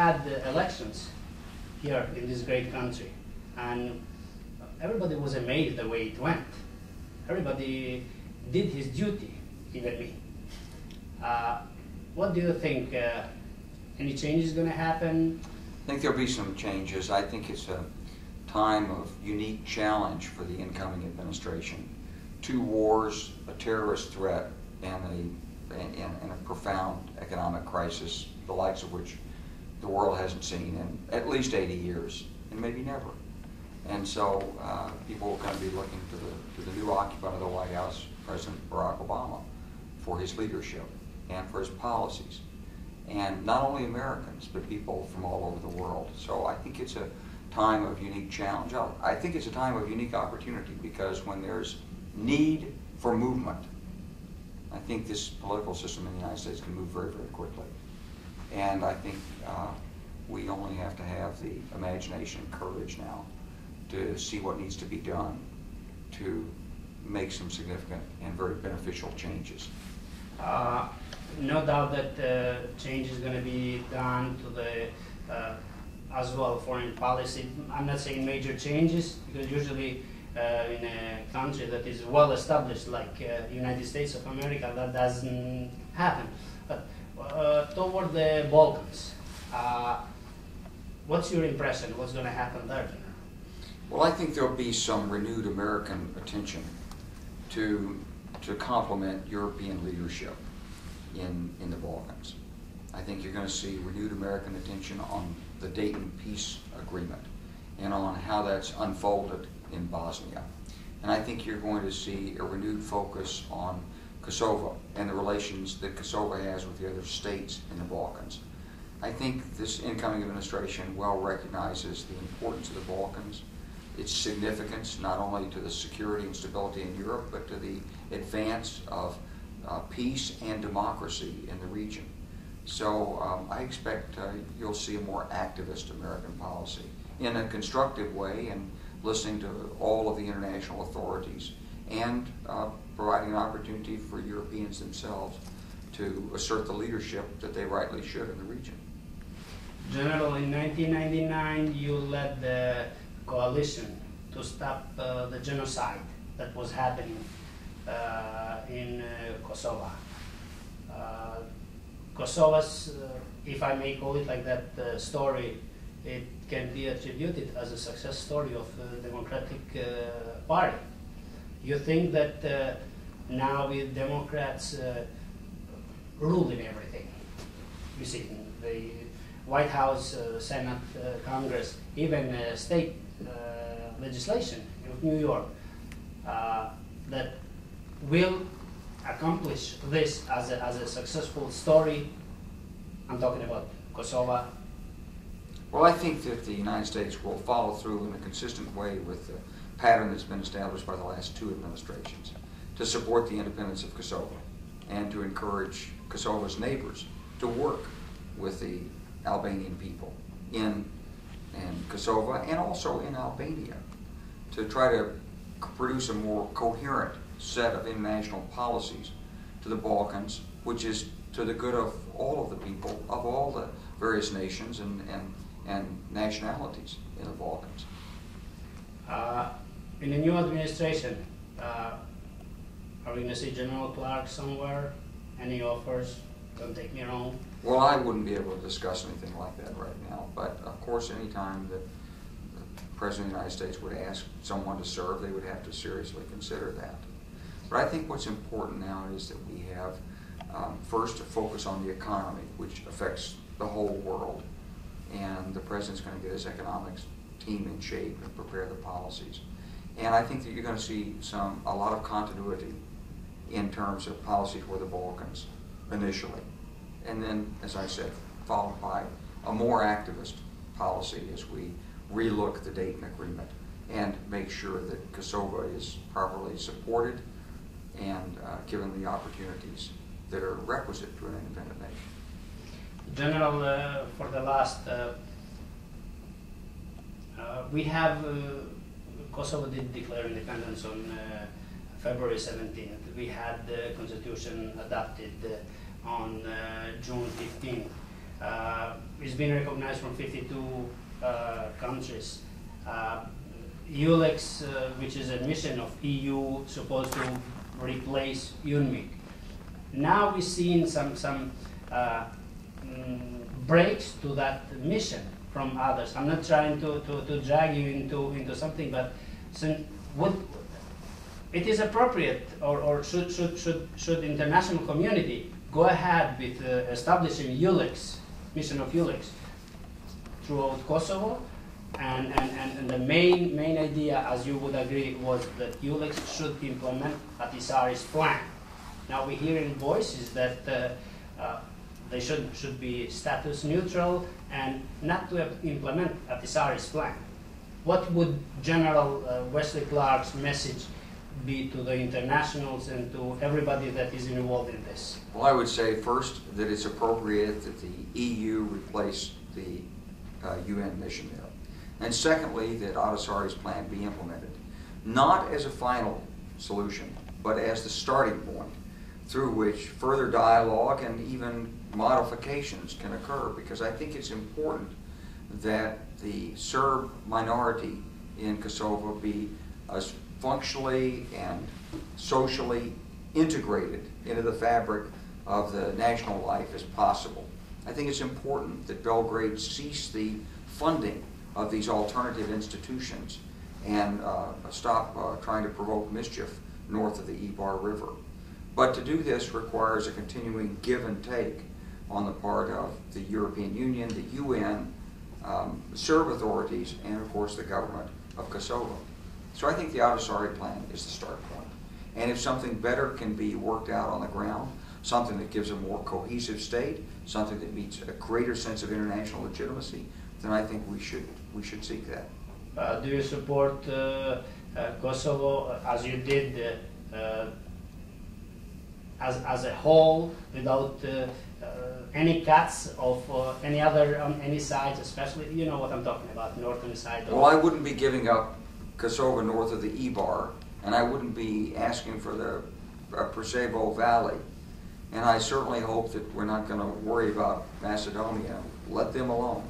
had elections here in this great country, and everybody was amazed the way it went. Everybody did his duty, even me. What do you think? Any changes going to happen? I think there'll be some changes. I think it's a time of unique challenge for the incoming administration. 2 wars, a terrorist threat, and a profound economic crisis, the likes of which the world hasn't seen in at least 80 years, and maybe never. And so people are going to be looking to the new occupant of the White House, President Barack Obama, for his leadership and for his policies. And not only Americans, but people from all over the world. So I think it's a time of unique challenge. I think it's a time of unique opportunity, because when there's need for movement, I think this political system in the United States can move very, very quickly. And I think we only have to have the imagination and courage now to see what needs to be done to make some significant and very beneficial changes. No doubt that change is going to be done to the as well foreign policy. I'm not saying major changes, because usually in a country that is well established like United States of America, that doesn't happen. But toward the Balkans, what's your impression? What's going to happen there? Well, I think there'll be some renewed American attention to complement European leadership in the Balkans. I think you're going to see renewed American attention on the Dayton Peace Agreement and on how that's unfolded in Bosnia. And I think you're going to see a renewed focus on Kosovo and the relations that Kosovo has with the other states in the Balkans. I think this incoming administration well recognizes the importance of the Balkans, its significance not only to the security and stability in Europe, but to the advance of peace and democracy in the region. So I expect you'll see a more activist American policy in a constructive way, and listening to all of the international authorities, and providing an opportunity for Europeans themselves to assert the leadership that they rightly should in the region. General, in 1999 you led the coalition to stop the genocide that was happening in Kosovo. Kosovo's, if I may call it like that, story, it can be attributed as a success story of the Democratic Party. You think that now with Democrats ruling everything? You see, the White House, Senate, Congress, even state legislation in New York that will accomplish this as a successful story. I'm talking about Kosovo. Well, I think that the United States will follow through in a consistent way with the pattern that's been established by the last 2 administrations to support the independence of Kosovo and to encourage Kosovo's neighbors to work with the Albanian people in Kosovo and also in Albania to try to produce a more coherent set of international policies to the Balkans, which is to the good of all of the people of all the various nations and nationalities in the Balkans. In the new administration, are we going to see General Klark somewhere? Any offers? Don't take me wrong. Well, I wouldn't be able to discuss anything like that right now, but of course any time that the President of the United States would ask someone to serve, they would have to seriously consider that. But I think what's important now is that we have first to focus on the economy, which affects the whole world, and the President's going to get his economics team in shape and prepare the policies. And I think that you're going to see a lot of continuity in terms of policy for the Balkans initially. And then, as I said, followed by a more activist policy as we relook the Dayton Agreement and make sure that Kosovo is properly supported and given the opportunities that are requisite to an independent nation. General, for the last, we have, Kosovo did declare independence on February 17th. We had the constitution adopted on June 15th. It's been recognized from 52 countries. ULEX, which is a mission of EU, supposed to replace UNMIC. Now we're seeing some breaks to that mission from others. I'm not trying to drag you into something, but it is appropriate, or should international community go ahead with establishing ULEX, mission of ULEX, throughout Kosovo, and the main idea, as you would agree, was that ULEX should implement Ahtisaari's plan. Now we're hearing voices that they should be status neutral and not to implement Ahtisaari's plan. What would General Wesley Clark's message be to the internationals and to everybody that is involved in this? Well, I would say first that it's appropriate that the EU replace the UN mission there. And secondly, that Ahtisaari's plan be implemented, not as a final solution, but as the starting point through which further dialogue and even modifications can occur, because I think it's important that the Serb minority in Kosovo be as functionally and socially integrated into the fabric of the national life as possible. I think it's important that Belgrade cease the funding of these alternative institutions and stop trying to provoke mischief north of the Ibar River. But to do this requires a continuing give and take on the part of the European Union, the UN, Serb authorities, and of course the government of Kosovo. So I think the Ahtisaari plan is the start point. And if something better can be worked out on the ground, something that gives a more cohesive state, something that meets a greater sense of international legitimacy, then I think we should seek that. Do you support Kosovo as you did as a whole, without any cuts of any other on any sides, especially, you know what I'm talking about, northern side? Well, I wouldn't be giving up Kosovo north of the Ibar, and I wouldn't be asking for the Preševo Valley. And I certainly hope that we're not going to worry about Macedonia. Let them alone.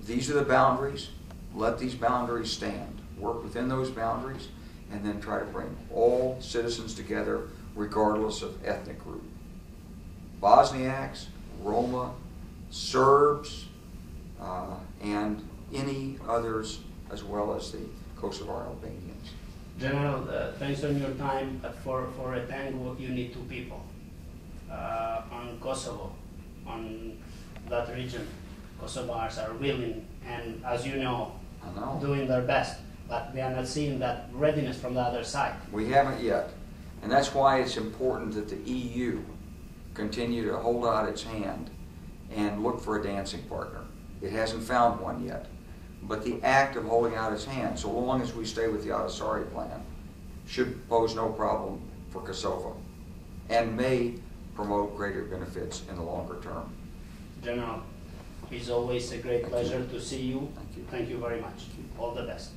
These are the boundaries. Let these boundaries stand. Work within those boundaries, and then try to bring all citizens together regardless of ethnic group. Bosniaks, Roma, Serbs, and any others, as well as the Kosovar Albanians. General, thanks on your time. For a tango, you need two people. On Kosovo, on that region, Kosovars are willing and, as you know, doing their best, but we are not seeing that readiness from the other side. We haven't yet, and that's why it's important that the EU continue to hold out its hand and look for a dancing partner. It hasn't found one yet, but the act of holding out its hand, so long as we stay with the Ahtisaari plan, should pose no problem for Kosovo, and may promote greater benefits in the longer term. General, it's always a great pleasure to see you. Thank you. Thank you very much. All the best.